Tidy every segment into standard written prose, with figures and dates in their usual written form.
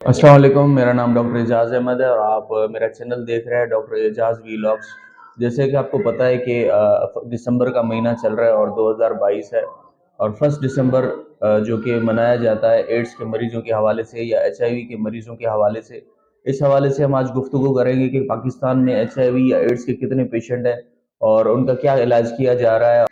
अस्सलाम वालेकुम। मेरा नाम डॉक्टर एजाज़ अहमद है और आप मेरा चैनल देख रहे हैं डॉक्टर एजाज़ वीलॉग्स। जैसे कि आपको पता है कि दिसंबर का महीना चल रहा है और 2022 है और 1 दिसंबर जो कि मनाया जाता है एड्स के मरीजों के हवाले से या HIV के मरीजों के हवाले से। इस हवाले से हम आज गुफ्तगू करेंगे कि पाकिस्तान में HIV या एड्स के कितने पेशेंट हैं और उनका क्या इलाज किया जा रहा है।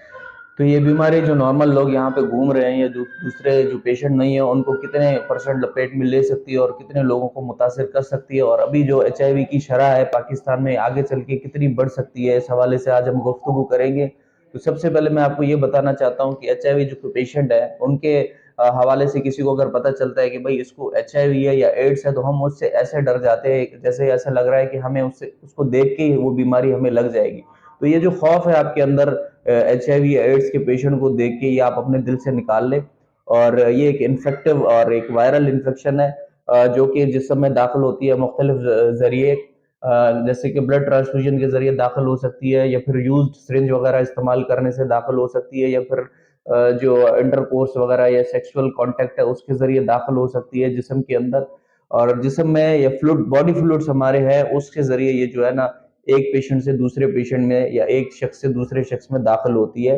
तो ये बीमारी जो नॉर्मल लोग यहाँ पे घूम रहे हैं या जो दूसरे जो पेशेंट नहीं है उनको कितने परसेंट लपेट में ले सकती है और कितने लोगों को मुतासिर कर सकती है, और अभी जो HIV की शरह है पाकिस्तान में आगे चल के कितनी बढ़ सकती है, इस हवाले से आज हम गुफ्तगू करेंगे। तो सबसे पहले मैं आपको ये बताना चाहता हूँ कि HIV जो पेशेंट है उनके हवाले से किसी को अगर पता चलता है कि भाई इसको HIV है या एड्स है तो हम उससे ऐसे डर जाते हैं जैसे ऐसा लग रहा है कि हमें उससे उसको देख के ही वो बीमारी हमें लग जाएगी। तो ये जो खौफ है आपके अंदर HIV या एड्स के पेशेंट को देख के, ये आप अपने दिल से निकाल लें। और ये एक इन्फेक्टिव और एक वायरल इन्फेक्शन है जो कि जिस्म में दाखिल होती है मुख्तलिफ जरिए, जैसे कि ब्लड ट्रांसफ्यूजन के जरिए दाखिल हो सकती है या फिर यूज्ड सिरिंज वगैरह इस्तेमाल करने से दाखिल हो सकती है या फिर जो इंटरकोर्स वगैरह या सेक्सुअल कांटेक्ट है उसके जरिए दाखिल हो सकती है जिस्म के अंदर। और जिस्म में या फ्लूइड बॉडी फ्लूइड्स हमारे हैं उसके जरिए ये जो है ना एक पेशेंट से दूसरे पेशेंट में या एक शख्स से दूसरे शख्स में दाखिल होती है।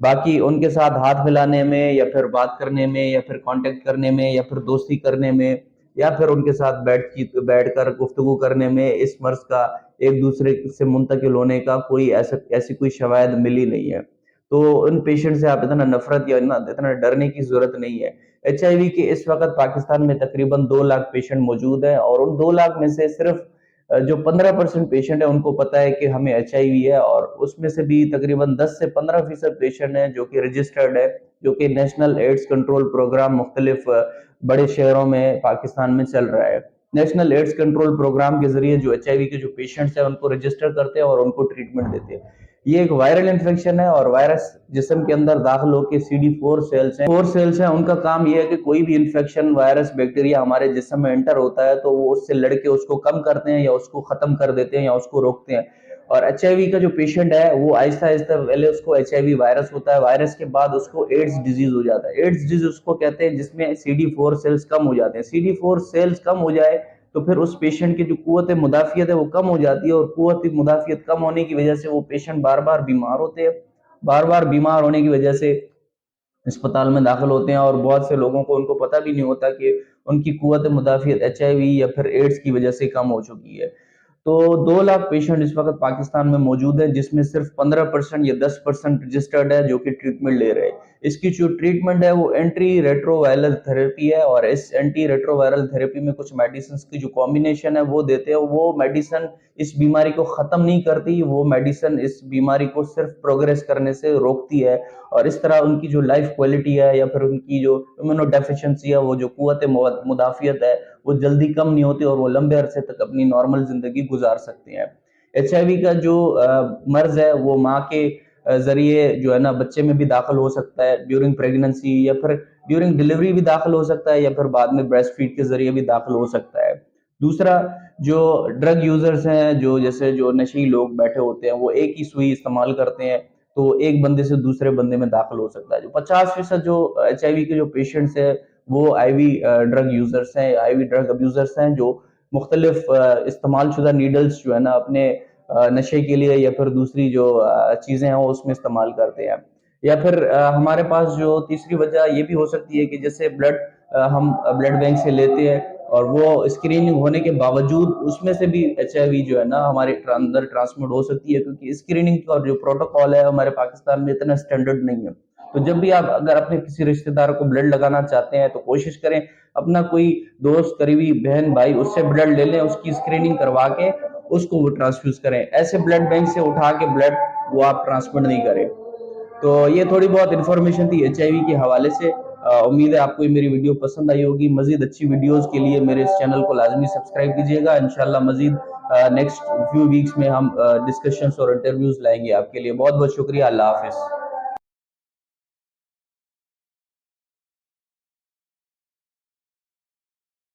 बाकी उनके साथ हाथ मिलाने में या फिर बात करने में या फिर कांटेक्ट करने में या फिर दोस्ती करने में या फिर उनके साथ बैठकर गुफ्तगू करने में इस मर्ज का एक दूसरे से मुंतकिल होने का कोई ऐसी कोई शवायद मिली नहीं है। तो उन पेशेंट से आप इतना नफरत या इतना डरने की जरूरत नहीं है। HIV के इस वक्त पाकिस्तान में तकरीबन 2 लाख पेशेंट मौजूद हैं और उन 2 लाख में से सिर्फ जो 15% पेशेंट है उनको पता है कि हमें HIV है, और उसमें से भी तकरीबन 10 से 15% पेशेंट है जो कि रजिस्टर्ड है, जो कि नेशनल एड्स कंट्रोल प्रोग्राम मुख्तलिफ बड़े शहरों में पाकिस्तान में चल रहा है। नेशनल एड्स कंट्रोल प्रोग्राम के जरिए जो HIV के जो पेशेंट्स हैं उनको रजिस्टर करते हैं और उनको ट्रीटमेंट देते हैं। ये एक वायरल इन्फेक्शन है और वायरस जिस्म के अंदर दाखिल होकर CD4 सेल्स हैं, 4 सेल्स हैं, उनका काम ये है कि कोई भी इन्फेक्शन वायरस बैक्टीरिया हमारे जिस्म में एंटर होता है तो वो उससे लड़के उसको कम करते हैं या उसको खत्म कर देते हैं या उसको रोकते हैं। और HIV का जो पेशेंट है वो आहिस्ता आहिस्ता पहले उसको HIV वायरस होता है, वायरस के बाद उसको एड्स डिजीज हो जाता है। एड्स डिजीज उसको कहते हैं जिसमें CD4 सेल्स कम हो जाते हैं। CD4 सेल्स कम हो जाए तो फिर उस पेशेंट की जो कुव्वत मुदाफियत है वो कम हो जाती है, और कुव्वत मुदाफियत कम होने की वजह से वो पेशेंट बार बार बीमार होते हैं। बार बार बीमार होने की वजह से अस्पताल में दाखिल होते हैं और बहुत से लोगों को उनको पता भी नहीं होता कि उनकी कुव्वत मुदाफियत HIV या फिर एड्स की वजह से कम हो चुकी है। तो 2 लाख पेशेंट इस वक्त पाकिस्तान में मौजूद है जिसमें सिर्फ 15% या 10% रजिस्टर्ड है जो कि ट्रीटमेंट ले रहे हैं। इसकी जो ट्रीटमेंट है वो एंटी रेट्रोवायरल थेरेपी है, और इस एंटी रेट्रोवायरल थेरेपी में कुछ मेडिसिन की जो कॉम्बिनेशन है वो देते हैं। वो मेडिसिन इस बीमारी को खत्म नहीं करती, वो मेडिसिन इस बीमारी को सिर्फ प्रोग्रेस करने से रोकती है, और इस तरह उनकी जो लाइफ क्वालिटी है या फिर उनकी जो इम्यूनो डेफिशिएंसी है, वो जो कुव्वत मुदाफियत है, वो जल्दी कम नहीं होती और वो लंबे अरसे तक अपनी नॉर्मल जिंदगी गुजार सकते हैं। HIV का जो मर्ज है वो माँ के जरिए जो है ना बच्चे में भी दाखिल हो सकता है ड्यूरिंग प्रेगनेंसी, या फिर ड्यूरिंग डिलीवरी भी दाखिल हो सकता है, या फिर बाद में ब्रेस्ट फीड के जरिए भी दाखिल हो सकता है। दूसरा, जो ड्रग यूजर्स हैं, जो जैसे जो नशे लोग बैठे होते हैं वो एक ही सुई इस्तेमाल करते हैं तो एक बंदे से दूसरे बंदे में दाखिल हो सकता है। जो 50% जो HIV के जो पेशेंट्स है वो IV ड्रग यूजर्स हैं, IV ड्रग अब्यूजर्स हैं, जो मुख्तलिफ इस्तेमाल शुदा नीडल्स जो है ना अपने नशे के लिए या फिर दूसरी जो चीजें हैं वो उसमें इस्तेमाल करते हैं। या फिर हमारे पास जो तीसरी वजह ये भी हो सकती है कि जैसे ब्लड हम ब्लड बैंक से लेते हैं और वो स्क्रीनिंग होने के बावजूद उसमें से भी HIV जो है ना हमारे अंदर ट्रांसमिट हो सकती है, क्योंकि स्क्रीनिंग का जो प्रोटोकॉल है हमारे पाकिस्तान में इतना स्टैंडर्ड नहीं है। तो जब भी आप अगर अपने किसी रिश्तेदार को ब्लड लगाना चाहते हैं तो कोशिश करें अपना कोई दोस्त, करीबी बहन, भाई उससे ब्लड ले लें, उसकी स्क्रीनिंग करवा के उसको वो ट्रांसफ्यूज करें। ऐसे ब्लड बैंक से उठा के ब्लड वो आप ट्रांसमिट नहीं करें। तो ये थोड़ी बहुत इन्फॉर्मेशन थी HIV के हवाले से। उम्मीद है आपको ये मेरी वीडियो पसंद आई होगी। मजीद अच्छी वीडियोस के लिए मेरे इस चैनल को लाजमी सब्सक्राइब कीजिएगा। इंशाल्लाह मजीद नेक्स्ट फ्यू वीक्स में हम डिस्कशंस और इंटरव्यूज लाएंगे आपके लिए। बहुत बहुत शुक्रिया। अल्लाह हाफिज।